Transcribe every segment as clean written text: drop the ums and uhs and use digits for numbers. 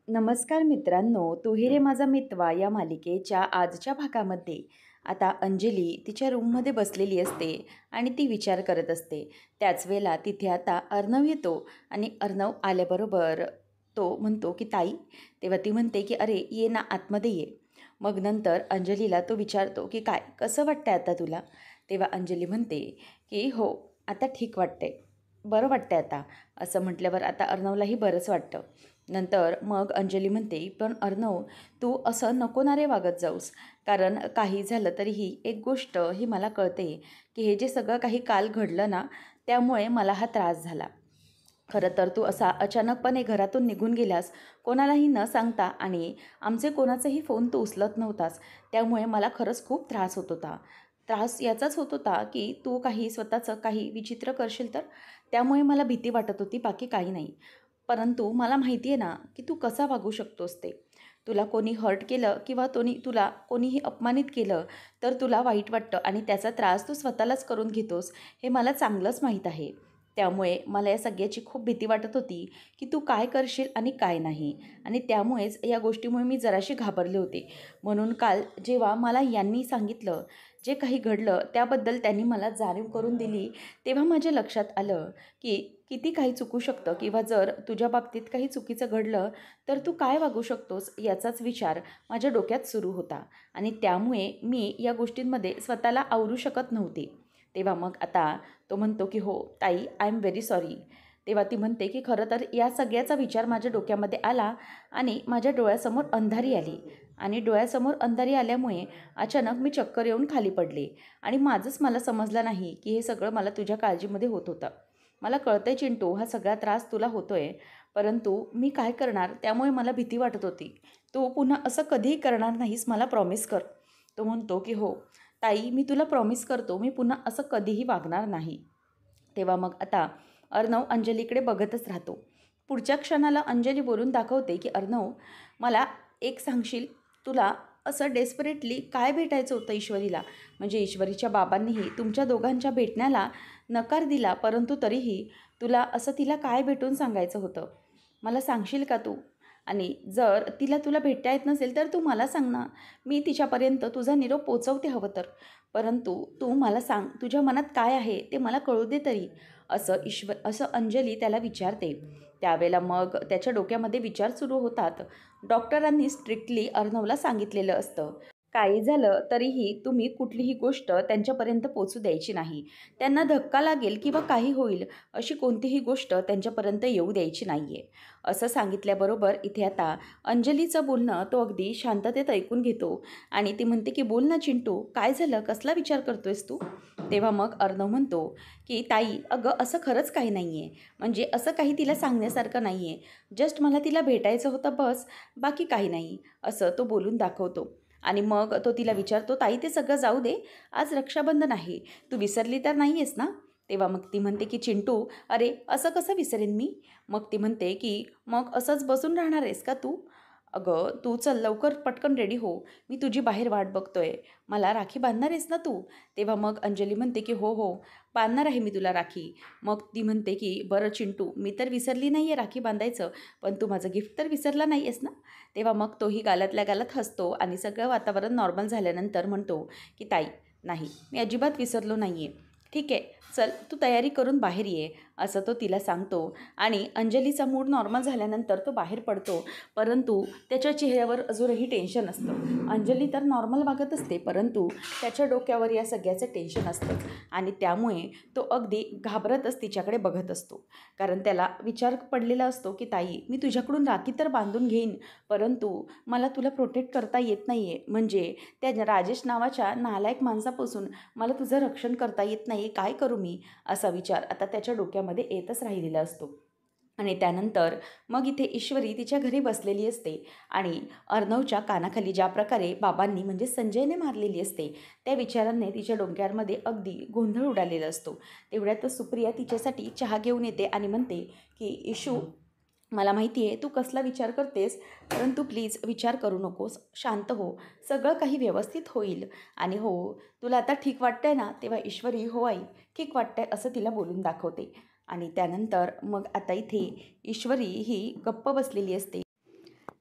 नमस्कार मित्रांनो, तू ही रे माझा मितवा या मालिकेच्या आजच्या भागामध्ये आता अंजली तिच्या रूममध्ये बसलेली असते आणि ती विचार करत असते. त्याच वेळेला तिथे आता अर्णव येतो आणि अर्णव आल्याबरोबर तो म्हणतो की ताई. तेव्हा ती म्हणते की अरे ये ना, आतमध्ये ये. मग नंतर अंजलीला तो विचारतो की काय कसं वाटतंय आता तुला. तेव्हा अंजली म्हणते की हो, आता ठीक वाटतंय, बरं वाटतंय आता. असं म्हटल्यावर आता अर्णवलाही बरंच वाटतं. नंतर मग अंजली म्हणते, पण अर्णव, तू असं नको ना रे वागत जाऊस. कारण काही झालं तरीही एक गोष्ट ही मला कळते की हे जे सगळं काही काल घडलं ना, त्यामुळे मला हा त्रास झाला. खरं तर तू असा अचानकपणे घरातून निघून गेलास, कोणालाही न सांगता, आणि आमचे कोणाचाही फोन तू उचलत नव्हतास. त्यामुळे मला खरंच खूप त्रास होत होता. त्रास याचाच होत होता की तू काही स्वतःचं काही विचित्र करशील तर. त्यामुळे मला भीती वाटत होती, बाकी काही नाही. परंतु मला माहिती आहे ना की तू कसा वागू शकतोस ते. तुला कोणी हर्ट केलं किंवा तुला कोणीही अपमानित केलं तर तुला वाईट वाटतं आणि त्याचा त्रास तू स्वतःलाच करून घेतोस, हे मला चांगलंच माहीत आहे. त्यामुळे मला या सगळ्याची खूप भीती वाटत होती की तू काय करशील आणि काय नाही. आणि त्यामुळेच या गोष्टीमुळे मी जराशी घाबरले होते. म्हणून काल जेव्हा मला यांनी सांगितलं, जे काही घडलं त्याबद्दल त्यांनी मला जाणीव करून दिली, तेव्हा माझ्या लक्षात आलं की किती काही चुकू शकतं, किंवा जर तुझ्या बाबतीत काही चुकीचं घडलं तर तू काय वागू शकतोस याचाच विचार माझ्या डोक्यात सुरू होता. आणि त्यामुळे मी या गोष्टींमध्ये स्वतःला आवरू शकत नव्हते. तेव्हा मग आता तो म्हणतो की हो ताई, आय एम व्हेरी सॉरी. तेव्हा ती म्हणते की खरं तर या सगळ्याचा विचार माझ्या डोक्यामध्ये आला आणि माझ्या डोळ्यासमोर अंधारी आली. आणि डोळ्यासमोर अंधारी आल्यामुळे अचानक मी चक्कर येऊन खाली पडले. आणि माझंच मला समजलं नाही की हे सगळं मला तुझ्या काळजीमध्ये होत होतं. मला कळतंय चिंटू, हा सगळा त्रास तुला होतोय, परंतु मी काय करणार, त्यामुळे मला भीती वाटत होती. तू पुन्हा असं कधीही करणार नाहीस, मला प्रॉमिस कर. तो म्हणतो की हो ताई, मी तुला प्रॉमिस करतो, मी पुन्हा असं कधीही वागणार नाही. तेव्हा मग आता अर्णव अंजलीकडे बघतच राहतो. पुढच्या क्षणाला अंजली बोलून दाखवते की अर्णव, मला एक सांगशील, तुला असं डेस्परेटली काय भेटायचं होतं ईश्वरीला. म्हणजे ईश्वरीच्या बाबांनीही तुमच्या दोघांच्या भेटण्याला नकार दिला, परंतु तरीही तुला असं तिला काय भेटून सांगायचं होतं, मला सांगशील का तू. आणि जर तुला भेटता येत नसेल तर तू मला सांग ना, मी तिच्यापर्यंत तुझा निरोप पोचवते हवं तर. परंतु तू मला सांग, तुझ्या मनात काय आहे ते मला कळू दे तरी. असं अंजली त्याला विचारते. त्यावेळेला मग त्याच्या डोक्यामध्ये विचार सुरू होतात. डॉक्टरांनी स्ट्रिक्टली अर्णवला सांगितलेलं असतं, काही झालं तरीही तुम्ही कुठलीही गोष्ट त्यांच्यापर्यंत पोचू द्यायची नाही. त्यांना धक्का लागेल किंवा काही होईल अशी कोणतीही गोष्ट त्यांच्यापर्यंत येऊ द्यायची नाही आहे. असं सांगितल्याबरोबर इथे आता अंजलीचं बोलणं तो अगदी शांततेत ऐकून घेतो. आणि ती म्हणते की बोल ना चिंटू, काय झालं, कसला विचार करतोयस तू. तेव्हा मग अर्णव म्हणतो की ताई, अगं असं खरंच काही नाही आहे. म्हणजे असं काही तिला सांगण्यासारखं नाही आहे. जस्ट मला तिला भेटायचं होतं बस, बाकी काही नाही. असं तो बोलून दाखवतो. आणि मग तो तिला विचारतो, ताई ते सगळं जाऊ दे, आज रक्षाबंधन आहे, तू विसरली तर नाही आहेस ना. तेव्हा मग ती म्हणते की चिंटू, अरे असं कसं विसरेन मी. मग ती म्हणते की मग असंच बसून राहणार आहेस का तू. अगं तू चल लवकर, पटकन रेडी हो, मी तुझी बाहेर वाट बघतोय. मला राखी बांधणार आहेस ना तू. तेव्हा मग अंजली म्हणते की हो हो, बांधणार आहे मी तुला राखी. मग ती म्हणते की बरं चिंटू, मी तर विसरली नाही आहे राखी बांधायचं, पण तू माझं गिफ्ट तर विसरला नाही आहेस ना. तेव्हा मग तोही गालातल्या गालात हसतो आणि सगळं वातावरण नॉर्मल झाल्यानंतर म्हणतो की ताई, नाही, मी अजिबात विसरलो नाही आहे. ठीक आहे, चल तू तयारी करून बाहेर ये, असं तो तिला सांगतो. आणि अंजलीचा मूड नॉर्मल झाल्यानंतर तो बाहेर पडतो. परंतु त्याच्या चेहऱ्यावर अजूनही टेन्शन असतं. अंजली तर नॉर्मल वागत असते, परंतु त्याच्या डोक्यावर या सगळ्याचं टेन्शन असतं. आणि त्यामुळे तो अगदी घाबरतच तिच्याकडे बघत असतो. कारण त्याला विचार पडलेला असतो की ताई, मी तुझ्याकडून राखी तर बांधून घेईन, परंतु मला तुला प्रोटेक्ट करता येत नाही आहे. म्हणजे त्या राजेश नावाच्या नालायक माणसापासून मला तुझं रक्षण करता येत नाही, काय करू मी, असा विचार आता त्याच्या डोक्यामध्ये येतच राहिलेला असतो. आणि त्यानंतर मग इथे ईश्वरी तिच्या घरी बसलेली असते. आणि अर्णवच्या कानाखाली ज्या प्रकारे बाबांनी म्हणजे संजयने मारलेली असते, त्या विचारांनी तिच्या डोक्यामध्ये अगदी गोंधळ उडालेला असतो. तेवढ्यातच सुप्रिया तिच्यासाठी चहा घेऊन येते आणि म्हणते की इशू, मला माहिती आहे तू कसला विचार करतेस, परंतु प्लीज विचार करू नकोस, शांत हो, सगळं काही व्यवस्थित होईल. आणि हो, तुला आता ठीक वाटतंय ना. तेव्हा ईश्वरी, हो आई, ठीक वाटतंय, असं तिला बोलून दाखवते. आणि त्यानंतर मग आता इथे ईश्वरी ही गप्प बसलेली असते.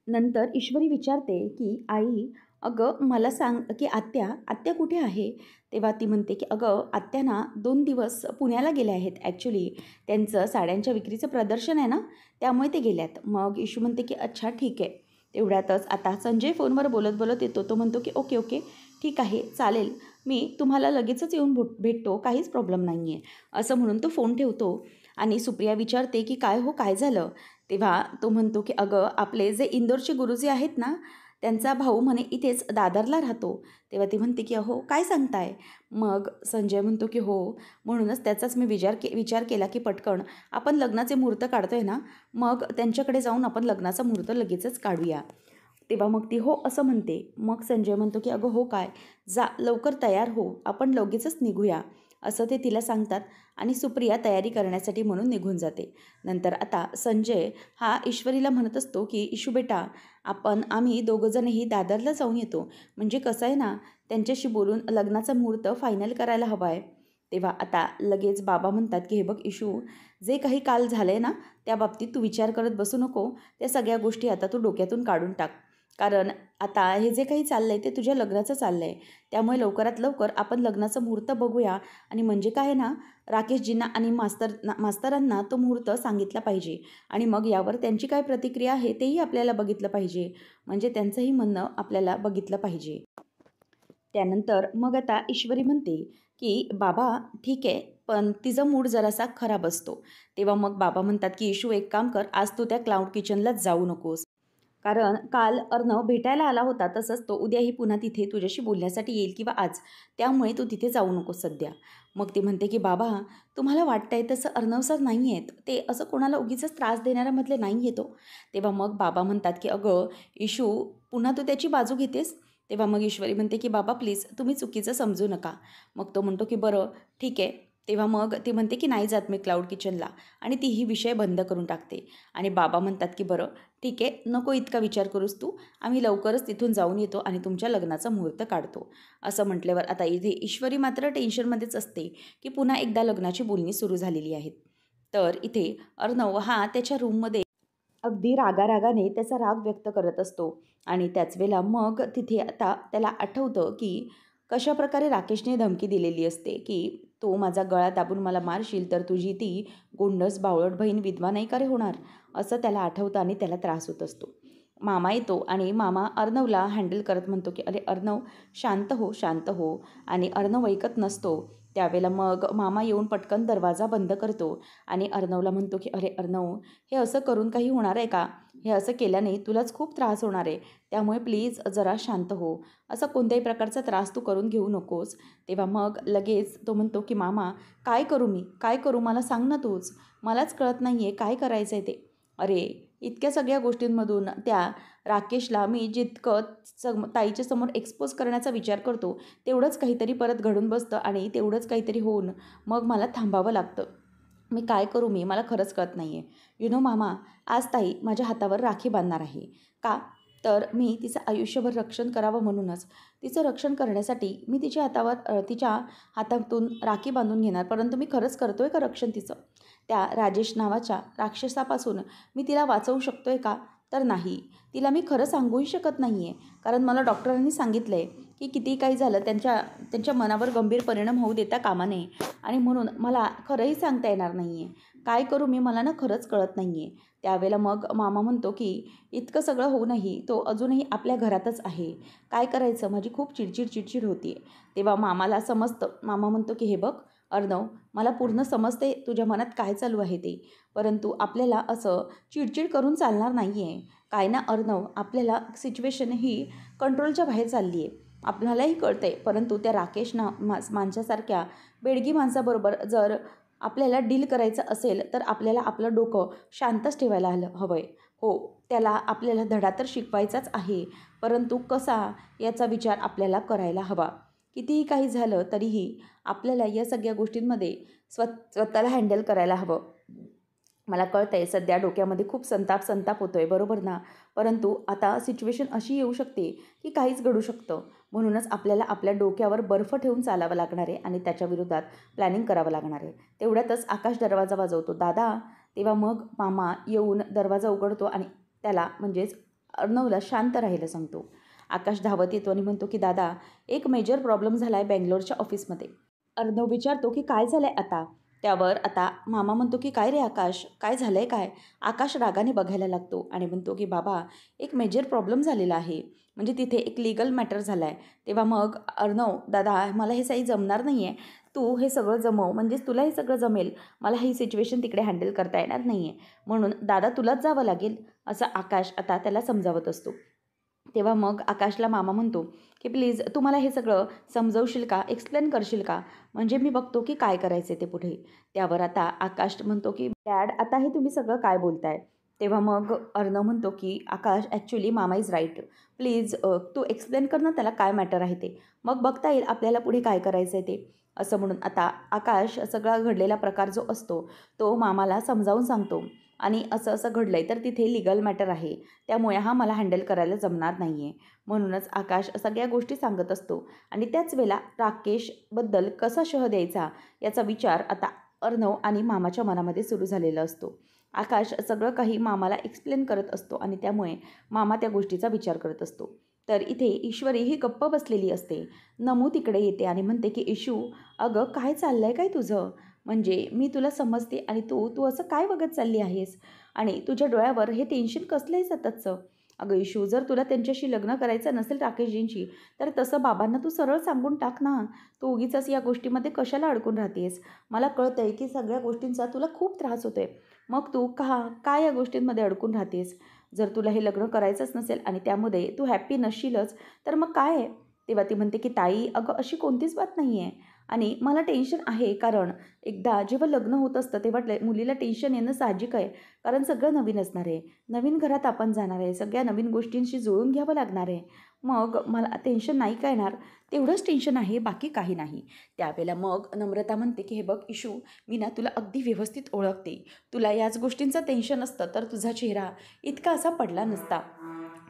नंतर ईश्वरी विचारते की आई, अगं मला सांग की आत्या आत्या कुठे आहे? तेव्हा ती म्हणते की अगं आत्या ना 2 दिवस पुण्याला गेल्या आहेत. ॲक्च्युली त्यांचं साड्यांच्या विक्रीचं प्रदर्शन आहे ना, त्यामुळे ते गेल्यात. मग इशू म्हणते की अच्छा ठीक आहे. तेवढ्यातच आता संजय फोनवर बोलत बोलत येतो. तो म्हणतो की ओके ओके ठीक आहे चालेल, मी तुम्हाला लगेचच येऊन भेटतो, काहीच प्रॉब्लेम नाही आहे, असं म्हणून तो फोन ठेवतो. आणि सुप्रिया विचारते की काय हो काय झालं? तेव्हा तो म्हणतो की अगं आपले जे इंदोरचे गुरुजी आहेत ना, त्यांचा भाऊ म्हणे इथेच दादरला राहतो. तेव्हा ती म्हणते की अहो काय सांगताय? मग संजय म्हणतो की हो, म्हणूनच त्याचाच मी विचार केला की पटकन आपण लग्नाचे मुहूर्त काढतोय ना, मग त्यांच्याकडे जाऊन आपण लग्नाचा मुहूर्त लगेचच काढूया. तेव्हा मग ती हो असं म्हणते. मग संजय म्हणतो की अगं हो काय, जा लवकर तयार हो, आपण लगेचच निघूया, असं ते तिला सांगतात. आणि सुप्रिया तयारी करण्यासाठी म्हणून निघून जाते. नंतर आता संजय हा ईश्वरीला म्हणत असतो की इशू बेटा, आम्ही दोघंजणही दादरला जाऊन येतो. म्हणजे कसं आहे ना, त्यांच्याशी बोलून लग्नाचा मुहूर्त फायनल करायला हवा आहे. तेव्हा आता लगेच बाबा म्हणतात की हे बघ इशू, जे काही काल झालं आहे ना, त्या बाबतीत तू विचार करत बसू नको. त्या सगळ्या गोष्टी आता तू डोक्यातून काढून टाक. कारण आता हे जे काही चाललं आहे ते तुझ्या लग्नाचं चाललं आहे. त्यामुळे लवकरात लवकर आपण लग्नाचं मुहूर्त बघूया. आणि म्हणजे काय आहे ना, राकेशजींना आणि मास्तरांना तो मुहूर्त सांगितला पाहिजे. आणि मग यावर त्यांची काय प्रतिक्रिया आहे तेही आपल्याला बघितलं पाहिजे. म्हणजे त्यांचंही म्हणणं आपल्याला बघितलं पाहिजे. त्यानंतर मग आता ईश्वरी म्हणते की बाबा ठीक आहे, पण तिचा मूड जरासा खराब असतो. तेव्हा मग बाबा म्हणतात की इशू एक काम कर, आज तू त्या क्लाउड किचनलाच जाऊ नकोस. कारण काल अर्णव भेटायला आला होता, तसंच तो उद्याही पुन्हा तिथे तुझ्याशी बोलण्यासाठी येईल किंवा आज. त्यामुळे तू तिथे जाऊ नकोस सध्या. मग ती म्हणते की बाबा, तुम्हाला वाटतंय तसं अर्णव सर नाही आहेत. ते असं कोणाला उगीचच त्रास देणाऱ्यामधले नाही आहे तो. तेव्हा मग बाबा म्हणतात की अगं इशू, पुन्हा तू त्याची बाजू घेतेस? तेव्हा मग ईश्वरी म्हणते की बाबा प्लीज तुम्ही चुकीचं समजू नका. मग तो म्हणतो की बरं ठीक आहे. तेव्हा मग ती म्हणते की नाही जात मी क्लाउड किचनला, आणि ती ही विषय बंद करून टाकते. आणि बाबा म्हणतात की बरं ठीक आहे, नको इतका विचार करूस तू, आम्ही लवकरच तिथून जाऊन येतो आणि तुमच्या लग्नाचा मुहूर्त काढतो. असं म्हटल्यावर आता इथे ईश्वरी मात्र टेन्शनमध्येच असते की पुन्हा एकदा लग्नाची बोलणी सुरू झालेली आहेत. तर इथे अर्णव हा त्याच्या रूममध्ये अगदी रागारागाने त्याचा राग व्यक्त करत असतो. आणि त्याच वेळेला मग तिथे आता त्याला आठवतं की कशाप्रकारे राकेशने धमकी दिलेली असते की तो माझा गळा दाबून मला मारशील तर तुझी ती गोंडस बावळट बहीण विधवा नाही का रे होणार, असं त्याला आठवतं आणि त्याला त्रास होत असतो. मामा येतो आणि मामा अर्णवला हँडल करत म्हणतो की अरे अर्णव शांत हो शांत हो. आणि अर्णव ऐकत नसतो. त्यावेळेला मग मामा येऊन पटकन दरवाजा बंद करतो आणि अर्णवला म्हणतो की अरे अर्णव, हे असं करून काही होणार आहे का? हे असं केल्याने तुलाच खूप त्रास होणार आहे. त्यामुळे प्लीज जरा शांत हो. असा कोणत्याही प्रकारचा त्रास तू करून घेऊ नकोस. तेव्हा मग लगेच तो म्हणतो की मामा काय करू मी, काय करू, मला सांग ना तूच. मलाच कळत नाही आहे काय करायचं आहे ते. अरे इतक्या सगळ्या गोष्टींमधून त्या राकेशला मी जितकं ताईच्या समोर एक्सपोज करण्याचा विचार करतो, तेवढंच काहीतरी परत घडून बसतं आणि तेवढंच काहीतरी होऊन मग मला थांबावं लागतं. मी काय करू, मला खरंच कळत नाही आहे. यु नो मामा, आज ताई माझ्या हातावर राखी बांधणार आहे. का? तर मी तिचं आयुष्यभर रक्षण करावं म्हणूनच. तिचं रक्षण करण्यासाठी मी तिच्या हातातून राखी बांधून घेणार. परंतु मी खरंच करतो आहे का रक्षण तिचं? त्या राजेश नावाच्या राक्षसापासून मी तिला वाचवू शकतो आहे का? तर नाही. तिला मी खरं सांगूही शकत नाही आहे. कारण मला डॉक्टरांनी सांगितलं आहे की कितीही काही झालं त्यांच्या मनावर गंभीर परिणाम होऊ देता कामा नये. आणि म्हणून मला खरंही सांगता येणार नाही आहे. काय करू मी, मला ना खरंच कळत नाही आहे. त्यावेळेला मग मामा म्हणतो की इतकं सगळं होऊनही तो अजूनही आपल्या घरातच आहे. काय करायचं, माझी खूप चिडचिड होती आहे. तेव्हा मामाला समजतं. मामा म्हणतो की हे बघ अर्णव, मला पूर्ण समजते तुझ्या मनात काय चालू आहे ते. परंतु आपल्याला असं चिडचिड करून चालणार नाही आहे. काय ना अर्णव, आपल्याला सिच्युएशन ही कंट्रोलच्या बाहेर चालली आहे. आपल्यालाही कळतं आहे. परंतु त्या राकेश माणसासारख्या बेडगी माणसाबरोबर जर आपल्याला डील करायचं असेल तर आपल्याला आपलं डोकं शांतच ठेवायला हवं आहे. हो, त्याला आपल्याला धडा तर शिकवायचाच आहे, परंतु कसा याचा विचार आपल्याला करायला हवा. कितीही काही झालं तरीही आपल्याला या सगळ्या गोष्टींमध्ये स्वतःला हँडल करायला हवं. मला कळतं आहे सध्या डोक्यामध्ये खूप संताप होतो आहे, बरोबर ना? परंतु आता सिच्युएशन अशी येऊ शकते की काहीच घडू शकतं. म्हणूनच आपल्याला आपल्या डोक्यावर बर्फ ठेवून चालावं लागणार आहे आणि त्याच्या विरोधात प्लॅनिंग करावं लागणार आहे. तेवढ्यातच आकाश दरवाजा वाजवतो, दादा. तेव्हा मग मामा येऊन दरवाजा उघडतो आणि त्याला म्हणजेच अर्णवला शांत राहायला सांगतो. आकाश धावत येतो आणि म्हणतो की दादा, एक मेजर प्रॉब्लेम झाला आहे बेंगलोरच्या ऑफिसमध्ये. अर्णव विचारतो की काय झालं आहे आता. त्यावर आता मामा म्हणतो की काय रे आकाश, काय झालं आहे काय. आकाश रागाने बघायला लागतो आणि म्हणतो की बाबा, एक मेजर प्रॉब्लेम झालेला आहे, म्हणजे तिथे एक लीगल मॅटर झाला आहे. तेव्हा मग अर्णव दादा, मला हे काही जमणार नाही आहे, तू हे सगळं जमव, म्हणजेच तुला हे सगळं जमेल, मला ही सिच्युएशन तिकडे हँडल करता येणार नाही आहे, म्हणून दादा तुलाच जावं लागेल, असं आकाश आता त्याला समजावत असतो. तेव्हा मग आकाशला मामा म्हणतो की प्लीज तू मला हे सगळं समजवशील का, एक्सप्लेन करशील का, म्हणजे मी बघतो की काय करायचं ते पुढे. त्यावर आता आकाश म्हणतो की डॅड, आता हे तुम्ही सगळं काय बोलताय. तेव्हा मग अर्णव म्हणतो की आकाश, ॲक्च्युली मामा इज राईट, प्लीज तू एक्सप्लेन कर ना त्याला काय मॅटर आहे ते, मग बघता येईल आपल्याला पुढे काय करायचं आहे ते. असं म्हणून आता आकाश सगळा घडलेला प्रकार जो असतो तो मामाला समजावून सांगतो आणि असं असं घडलं आहे तर तिथे लीगल मॅटर आहे, त्यामुळे हा मला हँडल करायला जमणार नाही आहे. म्हणूनच आकाश सगळ्या गोष्टी सांगत असतो आणि त्याच वेळेला राकेशबद्दल कसा शह द्यायचा याचा विचार आता अर्णव आणि मामाच्या मनामध्ये सुरू झालेला असतो. आकाश सगळं काही मामाला एक्सप्लेन करत असतो आणि त्यामुळे मामा त्या गोष्टीचा विचार करत असतो. तर इथे ईश्वरी ही गप्प बसलेली असते. नमू तिकडे येते आणि म्हणते की इशू, अगं काय चाललं आहे काय तुझं, म्हणजे मी तुला समजते आणि तू तू असं काय बघत चालली आहेस आणि तुझ्या डोळ्यावर हे टेन्शन कसलं आहे सततचं. अगं इशू, जर तुला त्यांच्याशी लग्न करायचं नसेल राकेशजींशी, तर तसं बाबांना तू सरळ सांगून टाक ना. तू उगीच या गोष्टीमध्ये कशाला अडकून राहतेस. मला कळतं आहे की सगळ्या गोष्टींचा तुला खूप त्रास होतो आहे, मग तू काय या गोष्टींमध्ये अडकून राहतेस. जर तुला हे लग्न करायचंच नसेल आणि त्यामध्ये तू हॅप्पी नसशीलच तर मग काय आहे. तेव्हा ती म्हणते की ताई, अगं अशी कोणतीच बात नाही आहे आणि मला टेन्शन आहे, कारण एकदा जेव्हा लग्न होत असतं तेव्हा मुलीला टेन्शन येणं साहजिक आहे, कारण सगळं नवीन असणार आहे, नवीन घरात आपण जाणार आहे, सगळ्या नवीन गोष्टींशी जुळून घ्यावं लागणार आहे. मग मला टेन्शन नाही का येणार, तेवढंच टेन्शन आहे, बाकी काही नाही. त्यावेळेला मग नम्रता म्हणते की हे बघ इशू, मी ना तुला अगदी व्यवस्थित ओळखते, तुला याच गोष्टींचं टेन्शन असतं तर तुझा चेहरा इतका असा पडला नसता.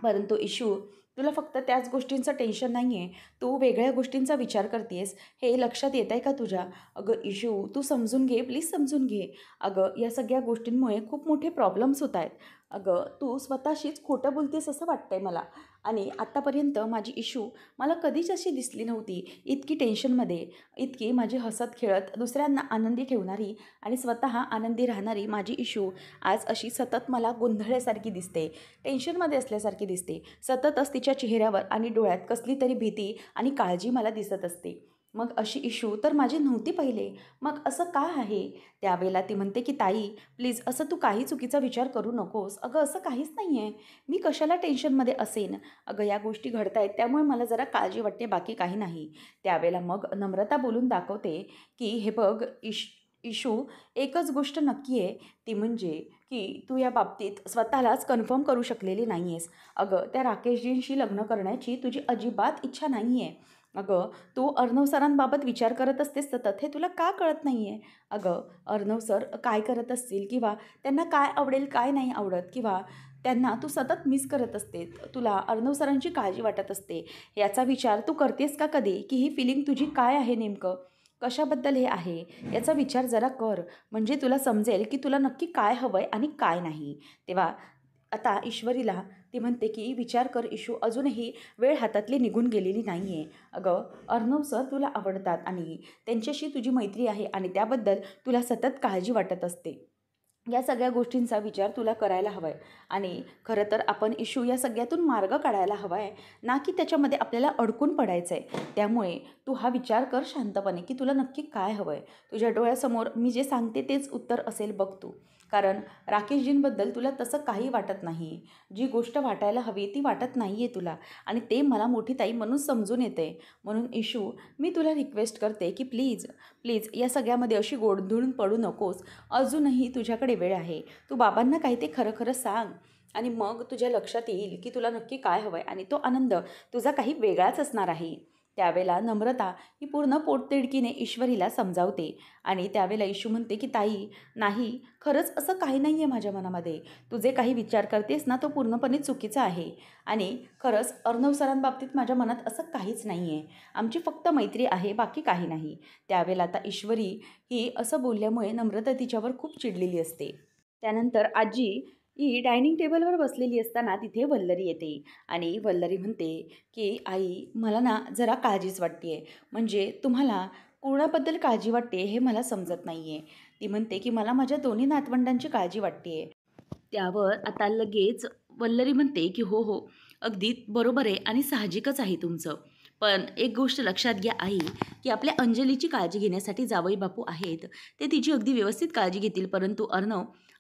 परंतु इशू, तुला फक्त त्याच गोष्टींचं टेन्शन नाही आहे, तू वेगळ्या गोष्टींचा विचार करतेस, हे लक्षात येत आहे का तुझ्या. अगं इशू, तू समजून घे, प्लीज समजून घे. अगं या सगळ्या गोष्टींमुळे खूप मोठे प्रॉब्लेम्स होत आहेत. अगं तू स्वतःशीच खोटं बोलतेस असं वाटतंय मला, आणि आत्तापर्यंत माझी इशू मला कधीच अशी दिसली नव्हती, इतकी टेन्शनमध्ये, इतकी माझी हसत खेळत दुसऱ्यांना आनंदी ठेवणारी आणि स्वतः आनंदी राहणारी माझी इशू आज अशी सतत मला गोंधळल्यासारखी दिसते, टेन्शनमध्ये असल्यासारखी दिसते. सततच तिच्या चेहऱ्यावर आणि डोळ्यात कसली तरी भीती आणि काळजी मला दिसत असते. मग अशी इशू तर माझी नव्हती पहिले, मग असं का आहे. त्यावेळेला ती म्हणते की ताई, प्लीज असं तू काही चुकीचा विचार करू नकोस. अगं असं काहीच नाही आहे, मी कशाला टेन्शनमध्ये असेन. अगं या गोष्टी घडत आहेत त्यामुळे मला जरा काळजी वाटते, बाकी काही नाही. त्यावेळेला मग नम्रता बोलून दाखवते की हे बघ इशू, एकच गोष्ट नक्की आहे, ती म्हणजे की तू या बाबतीत स्वतःलाच कन्फर्म करू शकलेली नाही आहेस. अगं त्या राकेशजींशी लग्न करण्याची तुझी अजिबात इच्छा नाही आहे. अगं तू अर्णव सरांबाबत विचार करत असतेस सतत, हे तुला का कळत नाही आहे. अगं अर्णव सर काय करत असतील, किंवा त्यांना काय आवडेल काय नाही आवडत, किंवा त्यांना तू सतत मिस करत असते, तुला अर्णव सरांची काळजी वाटत असते, याचा विचार तू करतेस का कधी, की ही फिलिंग तुझी काय आहे, नेमकं कशाबद्दल हे आहे, याचा विचार जरा कर, म्हणजे तुला समजेल की तुला नक्की काय हवं आहे आणि काय नाही. तेव्हा आता ईश्वरीला ती म्हणते की विचार कर इशू, अजूनही वेळ हातातली निघून गेलेली नाही आहे. अगं अर्णव सर तुला आवडतात आणि त्यांच्याशी तुझी मैत्री आहे आणि त्याबद्दल तुला सतत काळजी वाटत असते. या सगळ्या गोष्टींचा विचार तुला करायला हवा आहे आणि खरं तर आपण इशू या सगळ्यातून मार्ग काढायला हवा आहे, ना की त्याच्यामध्ये आपल्याला अडकून पडायचं आहे. त्यामुळे तू हा विचार कर शांतपणे की तुला नक्की काय हवं आहे. तुझ्या डोळ्यासमोर मी जे सांगते तेच उत्तर असेल बघ तू, कारण राकेशजींबद्दल तुला तसं काही वाटत नाही, जी गोष्ट वाटायला हवी ती वाटत नाही आहे तुला, आणि ते मला मोठी ताई म्हणून समजून येते. म्हणून इशू, मी तुला रिक्वेस्ट करते की प्लीज प्लीज या सगळ्यामध्ये अशी गोंधळून पडू नकोस, अजूनही तुझ्याकडे वेळ आहे. तू बाबांना काही ते खरं खरं सांग आणि मग तुझ्या लक्षात येईल की तुला नक्की काय हवं आहे, आणि तो आनंद तुझा काही वेगळाच असणार आहे. त्यावेळेला नम्रता ही पूर्ण पोटतिडकीने ईश्वरीला समजावते आणि त्यावेळेला इशू म्हणते की ताई, नाही, खरंच असं काही नाही आहे माझ्या मनामध्ये, तू जे काही विचार करतेस ना तो पूर्णपणे चुकीचा आहे, आणि खरंच अर्णव सरांबाबतीत माझ्या मनात असं काहीच नाही आहे, आमची फक्त मैत्री आहे, बाकी काही नाही. त्यावेळेला आता ईश्वरी ही असं बोलल्यामुळे नम्रता तिच्यावर खूप चिडलेली असते. त्यानंतर आजी ही डायनिंग टेबलवर बसलेली असताना तिथे वल्लरी येते आणि वल्लरी म्हणते की आई मला ना जरा काळजीच वाटते आहे. म्हणजे तुम्हाला कोणाबद्दल काळजी वाटते हे मला समजत नाही आहे. ती म्हणते की मला माझ्या दोन्ही नातवंडांची काळजी वाटते आहे. त्यावर आता लगेच वल्लरी म्हणते की हो हो, अगदी बरोबर आहे आणि साहजिकच आहे तुमचं. पण एक गोष्ट लक्षात घ्या आई, की आपल्या अंजलीची काळजी घेण्यासाठी जावई बापू आहेत. ते तिची अगदी व्यवस्थित काळजी घेतील. परंतु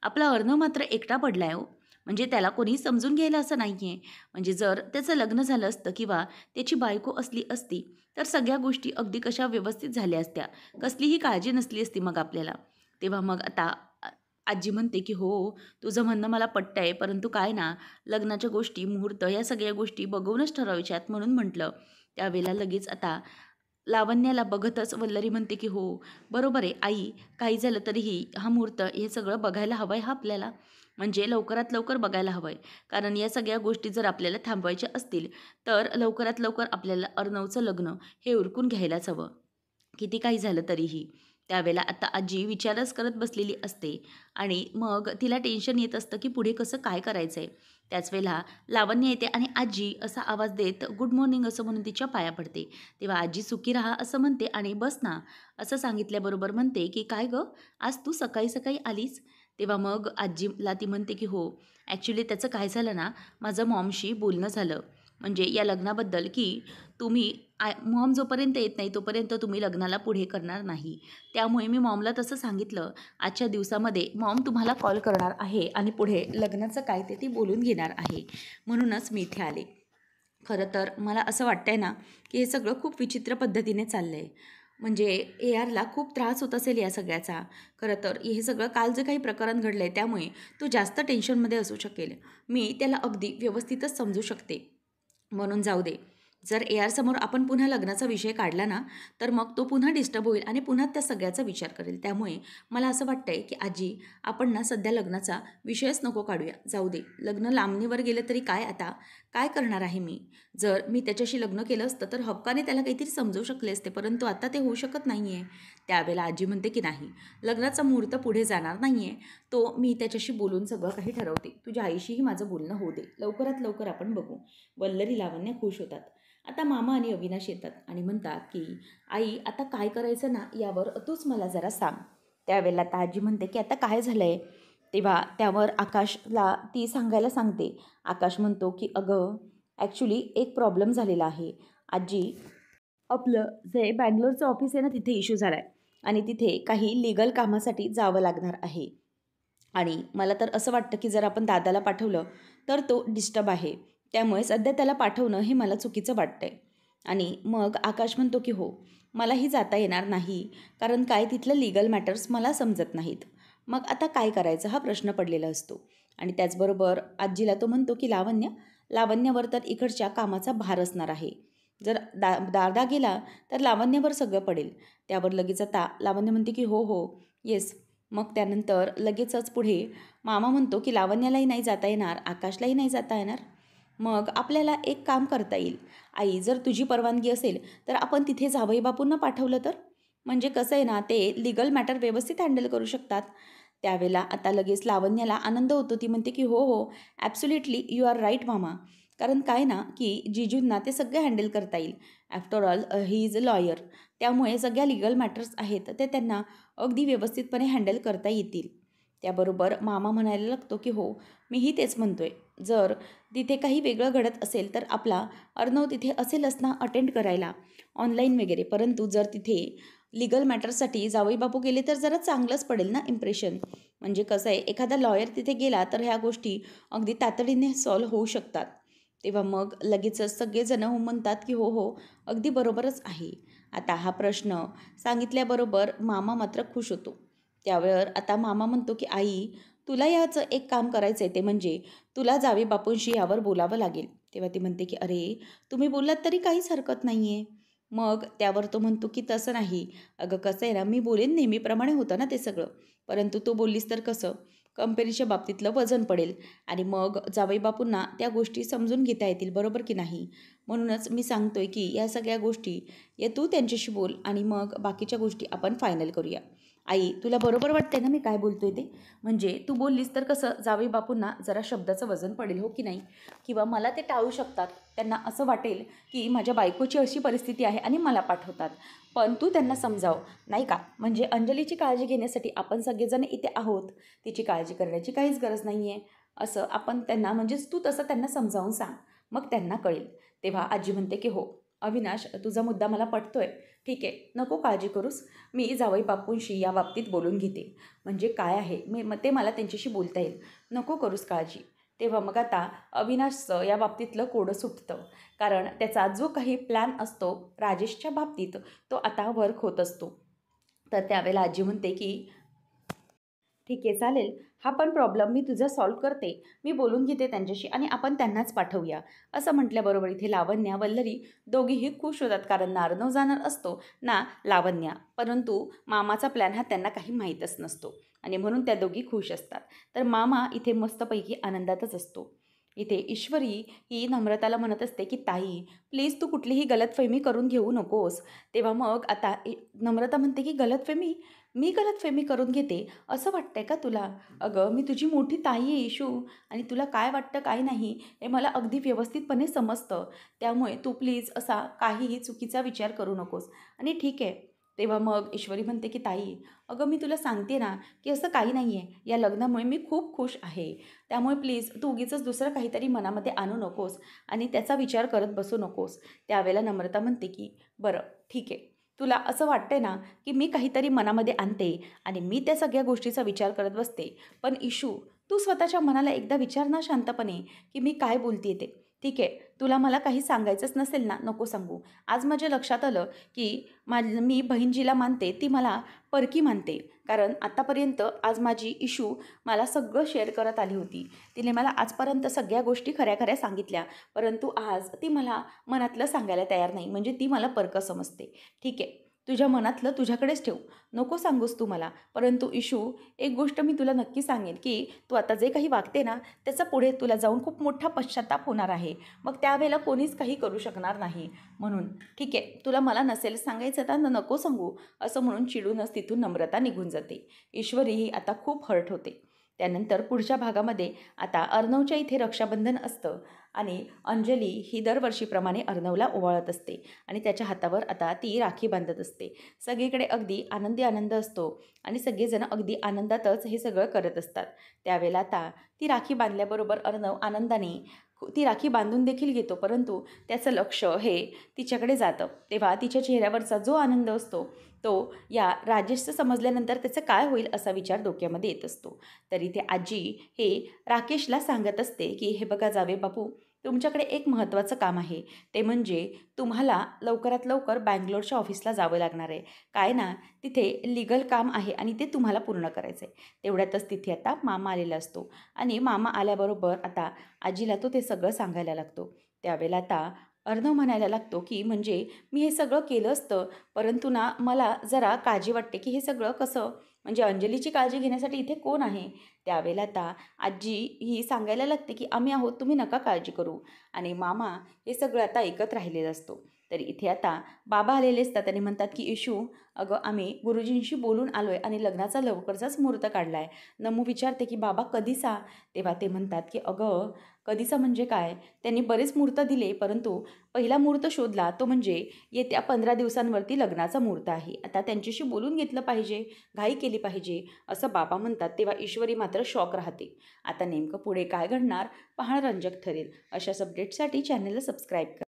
आपला अर्णव मात्र एकटा पडलाय हो. म्हणजे त्याला कोणी समजून घ्यायला असं नाही आहे. म्हणजे जर त्याचं लग्न झालं असतं किंवा त्याची बायको असली असती, तर सगळ्या गोष्टी अगदी कशा व्यवस्थित झाल्या असत्या. कसलीही काळजी नसली असती मग आपल्याला. तेव्हा मग आता आजी म्हणते, की "हो, तुझं म्हणणं मला पटतंय, परंतु काय ना, लग्नाच्या गोष्टी, मुहूर्त या सगळ्या गोष्टी बघूनच ठरवायच्यात म्हणून म्हटलं." त्यावेळेला लगेच आता लावण्याला बघतच वल्लरी म्हणते, की "हो, बरोबर आहे आई, काही झालं तरीही हा मुहूर्त हे सगळं बघायला हवं आहे आपल्याला. म्हणजे लवकरात लवकर बघायला हवं आहे. कारण या सगळ्या गोष्टी जर आपल्याला थांबवायच्या असतील, तर लवकरात लवकर आपल्याला अर्णवचं लग्न हे उरकून घ्यायलाच हवं." किती काही झालं तरीही. त्यावेळेला आता आजी विचारच करत बसलेली असते आणि मग तिला टेन्शन येत असतं, की पुढे कसं काय करायचं आहे. त्याच वेळेला लावण्य येते आणि आजी असा आवाज देत गुड मॉर्निंग असं म्हणून तिच्या पाया पडते. तेव्हा आजी सुखी राहा असं म्हणते आणि बस ना असं सांगितल्याबरोबर म्हणते, की "काय गं, आज तू सकाळी सकाळी आलीस?" तेव्हा मग आजीला ती म्हणते, की "हो, ॲक्च्युली त्याचं काय झालं ना, माझं मॉमशी बोलणं झालं. म्हणजे या लग्नाबद्दल, की तुम्ही मॉम जोपर्यंत येत नाही तोपर्यंत तुम्ही लग्नाला पुढे करणार नाही. त्यामुळे मी मॉमला तसं सांगितलं. आजच्या दिवसामध्ये मॉम तुम्हाला कॉल करणार आहे आणि पुढे लग्नाचं काय ते ती बोलून घेणार आहे. म्हणूनच मी इथे आले. खरं तर मला असं वाटतंय ना, की हे सगळं खूप विचित्र पद्धतीने चाललंय. म्हणजे ARला खूप त्रास होत असेल या सगळ्याचा. खरं तर हे सगळं काल जे काही प्रकरण घडलंय त्यामुळे तो जास्त टेन्शनमध्ये असू शकेल. मी त्याला अगदी व्यवस्थितच समजू शकते. म्हणून जाऊ दे. जर समोर आपण पुन्हा लग्नाचा विषय काढला ना, तर मग तो पुन्हा डिस्टर्ब होईल आणि पुन्हा त्या सगळ्याचा विचार करेल. त्यामुळे मला असं वाटतंय, की आजी आपण ना सध्या लग्नाचा विषयच नको काढूया. जाऊ दे. लग्न लांबणीवर गेलं तरी काय आता? काय करणार आहे मी? जर मी त्याच्याशी लग्न केलं असतं, तर हक्काने त्याला काहीतरी समजवू शकले असते. परंतु आता ते होऊ शकत नाही आहे. त्यावेळेला आजी म्हणते, की नाही, लग्नाचा मुहूर्त पुढे जाणार नाही आहे. तो मी त्याच्याशी बोलून सगळं काही ठरवते. तुझ्या आईशीही माझं बोलणं होऊ दे. लवकरात लवकर आपण बघू. वल्लरी, लावण्य खुश होतात. आता मामा आणि अविनाश येतात आणि म्हणतात, की आई आता काय करायचं ना यावर तूच मला जरा सांग. त्यावेळेला आता आजी म्हणते, की आता काय झालं आहे? तेव्हा त्यावर आकाशला ती सांगायला सांगते. आकाश म्हणतो, की अगं ॲक्च्युली एक प्रॉब्लेम झालेला आहे. आजी, आपलं जे बँगलोरचं ऑफिस आहे ना तिथे इश्यू झाला आहे आणि तिथे काही लीगल कामासाठी जावं लागणार आहे. आणि मला तर असं वाटतं, की जर आपण दादाला पाठवलं, तर तो डिस्टर्ब आहे. त्यामुळे सध्या त्याला पाठवणं हे मला चुकीचं वाटतंय. आणि मग आकाश म्हणतो, की हो, मलाही जाता येणार नाही. कारण काय तिथलं लीगल मॅटर्स मला समजत नाहीत. मग आता काय करायचं हा प्रश्न पडलेला असतो. आणि त्याचबरोबर आजीला तो म्हणतो, की लावण्यावर तर इकडच्या कामाचा भार असणार आहे. जर दादा गेला, तर लावण्यावर सगळं पडेल. त्यावर लगेच आता लावण्य म्हणते, की हो, हो, येस. मग त्यानंतर लगेचच पुढे मामा म्हणतो, की लावण्यालाही नाही जाता येणार, आकाशलाही नाही जाता येणार. मग आपल्याला एक काम करता येईल. आई, जर तुझी परवानगी असेल, तर आपण तिथे जावई बापूंना पाठवलं तर? म्हणजे कसं आहे ना, ते लीगल मॅटर व्यवस्थित हँडल करू शकतात. त्यावेळेला आता लगेच लावण्याला आनंद होतो. ती म्हणते, की हो, हो, ॲब्सोल्युटली यू आर राईट मामा. कारण काय ना, की जीजूंना ते सगळे हँडल करता येईल. After all he is a lawyer. त्यामुळे सगळ्या लीगल मॅटर्स आहेत, ते त्यांना अगदी व्यवस्थितपणे हँडल करता येतील. त्याबरोबर मामा म्हणायला लागतो, की हो, मीही तेच म्हणतोय. जर तिथे काही वेगळं घडत असेल, तर आपला अर्णव तिथे असेलच ना अटेंड करायला, ऑनलाईन वगैरे. परंतु जर तिथे लीगल मॅटर्ससाठी जावई बापू गेले, तर जरा चांगलंच पडेल ना इम्प्रेशन. म्हणजे कसं आहे, एखादा लॉयर तिथे गेला, तर ह्या गोष्टी अगदी तातडीने सॉल्व्ह होऊ शकतात. तेव्हा मग लगेचच सगळेजण हो म्हणतात, की हो, हो, अगदी बरोबरच आहे. आता हा प्रश्न सांगितल्याबरोबर मामा मात्र खुश होतो. त्यावर आता मामा म्हणतो, की आई, तुला याचं एक काम करायचं आहे, ते म्हणजे तुला जावे बापूंशी यावर बोलावं लागेल. तेव्हा ती म्हणते, की अरे, तुम्ही बोललात तरी काहीच हरकत नाही आहे. मग त्यावर तो म्हणतो, की तसं नाही. अगं कसं आहे ना, मी बोलेन नेहमीप्रमाणे होतं ना ते सगळं. परंतु तू बोललीस तर कसं? कंपनीच्या बाबतीतलं वजन पडेल आणि मग जावई बापूंना त्या गोष्टी समजून घेता येतील, बरोबर की नाही? म्हणूनच मी सांगतोय, की या सगळ्या गोष्टी तू त्यांच्याशी बोल आणि मग बाकीच्या गोष्टी आपण फायनल करूया. आई, तुला बरोबर वाटतंय ना मी काय बोलतोय ते? म्हणजे तू बोललीस तर कसं जावई बापूंना जरा शब्दाचं वजन पडेल, हो की नाही? किंवा मला ते टाळू शकतात. त्यांना असं वाटेल की माझ्या बायकोची अशी परिस्थिती आहे आणि मला पाठवतात. पण तू त्यांना समजाव, नाही का? म्हणजे अंजलीची काळजी घेण्यासाठी आपण सगळेजण इथे आहोत. तिची काळजी करण्याची काहीच गरज नाही आहे. असं आपण त्यांना म्हणजेच तू तसं त्यांना समजावून सांग. मग त्यांना कळेल. तेव्हा आजी म्हणते की हो, अविनाश तुझा मुद्दा मला पटतोय. ठीक आहे, नको काळजी करूस. मी जावई बापूंशी या बाबतीत बोलून घेते. म्हणजे काय आहे ते मला त्यांच्याशी बोलता येईल. नको करूस काळजी. तेव्हा मग आता अविनाशचं या बाबतीतलं कोडं सुटतं. कारण त्याचा जो काही प्लॅन असतो राजेशच्या बाबतीत तो आता वर्क होत असतो. तर त्यावेळेला आजी म्हणते की ठीक आहे, चालेल. हा पण प्रॉब्लेम मी तुझा सॉल्व्ह करते. मी बोलून घेते त्यांच्याशी आणि आपण त्यांनाच पाठवूया. असं म्हटल्याबरोबर इथे लावण्या, वल्लरी दोघीही खुश होतात. कारण ना अर्णव जाणार असतो ना लावण्या. परंतु मामाचा प्लॅन हा त्यांना काही माहीतच नसतो आणि म्हणून त्या दोघी खुश असतात. तर मामा इथे मस्तपैकी आनंदातच असतो. इथे ईश्वरी ही नम्रताला म्हणत असते की ताई, प्लीज तू कुठलीही गलतफहमी करून घेऊ नकोस. तेव्हा मग आता नम्रता म्हणते की गलतफहमी? मी गलतफहमी करून घेते असं वाटतंय का तुला? अगं, मी तुझी मोठी ताई आहे इशू, आणि तुला काय वाटतं काय नाही हे मला अगदी व्यवस्थितपणे समजतं. त्यामुळे तू प्लीज असा काहीही चुकीचा विचार करू नकोस. आणि ठीक आहे. तेव्हा मग ईश्वरी म्हणते की ताई, अगं मी तुला सांगते ना की असं काही नाही आहे. या लग्नामुळे मी खूप खुश आहे. त्यामुळे प्लीज तू उगीचच दुसरं काहीतरी मनामध्ये आणू नकोस आणि त्याचा विचार करत बसू नकोस. त्यावेळेला नम्रता म्हणते की बरं ठीक आहे. तुला असं वाटतंय ना की मी काहीतरी मनामध्ये आणते आणि मी त्या सगळ्या गोष्टीचा विचार करत बसते. पण इशू, तू स्वतःच्या मनाला एकदा विचार ना शांतपणे की मी काय बोलते ते. ठीक आहे, तुला मला काही सांगायचंच नसेल ना, नको सांगू. आज माझ्या लक्षात आलं की मी बहीणजीला मानते ती मला परकी मानते. कारण आतापर्यंत आज माझी इशू मला सगळं शेअर करत आली होती. तिने मला आजपर्यंत सगळ्या गोष्टी खऱ्या खऱ्या सांगितल्या. परंतु आज ती मला मनातलं सांगायला तयार नाही. म्हणजे ती मला परकं समजते. ठीक आहे, तुझ्या मनातलं तुझ्याकडेच ठेव. नको सांगूस तू मला. परंतु इशू, एक गोष्ट मी तुला नक्की सांगेन की तू आता जे काही वागते ना त्याचा पुढे तुला जाऊन खूप मोठा पश्चाताप होणार आहे. मग त्यावेळेला कोणीच काही करू शकणार नाही. म्हणून ठीक आहे, तुला मला नसेल सांगायचं तर नको सांगू, असं म्हणून चिडूनच तिथून नम्रता निघून जाते. ईश्वरीही आता खूप हर्ट होते. त्यानंतर पुढच्या भागामध्ये आता अर्णवच्या इथे रक्षाबंधन असतं आणि अंजली ही दरवर्षीप्रमाणे अर्णवला ओवाळत असते आणि त्याच्या हातावर आता ती राखी बांधत असते. सगळीकडे अगदी आनंदी आनंद असतो आणि सगळेजण अगदी आनंदातच हे सगळं करत असतात. त्यावेळेला आता ती राखी बांधल्याबरोबर अर्णव आनंदाने ती राखी बांधून देखील घेतो. परंतु त्याचं लक्ष हे तिच्याकडे जातं. तेव्हा तिच्या चेहऱ्यावरचा जो आनंद असतो तो या राजेशचं समजल्यानंतर त्याचं काय होईल असा विचार डोक्यामध्ये येत असतो. तर इथे आजी हे राकेशला सांगत असते की हे बघा जावे बापू, तुमच्याकडे एक महत्त्वाचं काम आहे. ते म्हणजे तुम्हाला लवकरात लवकर बँगलोरच्या ऑफिसला जावं लागणार आहे. काय ना, तिथे लीगल काम आहे आणि ते तुम्हाला पूर्ण करायचं आहे. तेवढ्यातच तिथे आता मामा आलेला असतो आणि मामा आल्याबरोबर आता आजीला तो ते सगळं सांगायला लागतो. त्यावेळेला आता अर्णव म्हणायला लागतो की म्हणजे मी हे सगळं केलं असतं, परंतु ना मला जरा काळजी वाटते की हे सगळं कसं, म्हणजे अंजलीची काळजी घेण्यासाठी इथे कोण आहे? त्यावेळेला आता आजी ही सांगायला लागते की आम्ही आहोत, तुम्ही नका काळजी करू. आणि मामा हे सगळं आता ऐकत राहिलेलं असतो. तर इथे आता बाबा आलेले असतात आणि म्हणतात की इशू, अगं आम्ही गुरुजींशी बोलून आलो आहे आणि लग्नाचा लवकरचाच मुहूर्त काढला आहे. नमू विचारते की बाबा कधीचा? तेव्हा ते म्हणतात की अगं कधीचा म्हणजे काय? त्यांनी बरेच मुहूर्त दिले, परंतु पहिला मुहूर्त शोधला तो म्हणजे येत्या 15 दिवसांवरती लग्नाचा मुहूर्त आहे. आता त्यांच्याशी बोलून घेतलं पाहिजे, घाई केली पाहिजे, असं बाबा म्हणतात. तेव्हा ईश्वरी मात्र शॉक राहते. आता नेमकं पुढे काय घडणार पाहणं रंजक ठरेल. अशाच अपडेटसाठी चॅनलला सबस्क्राईब करा.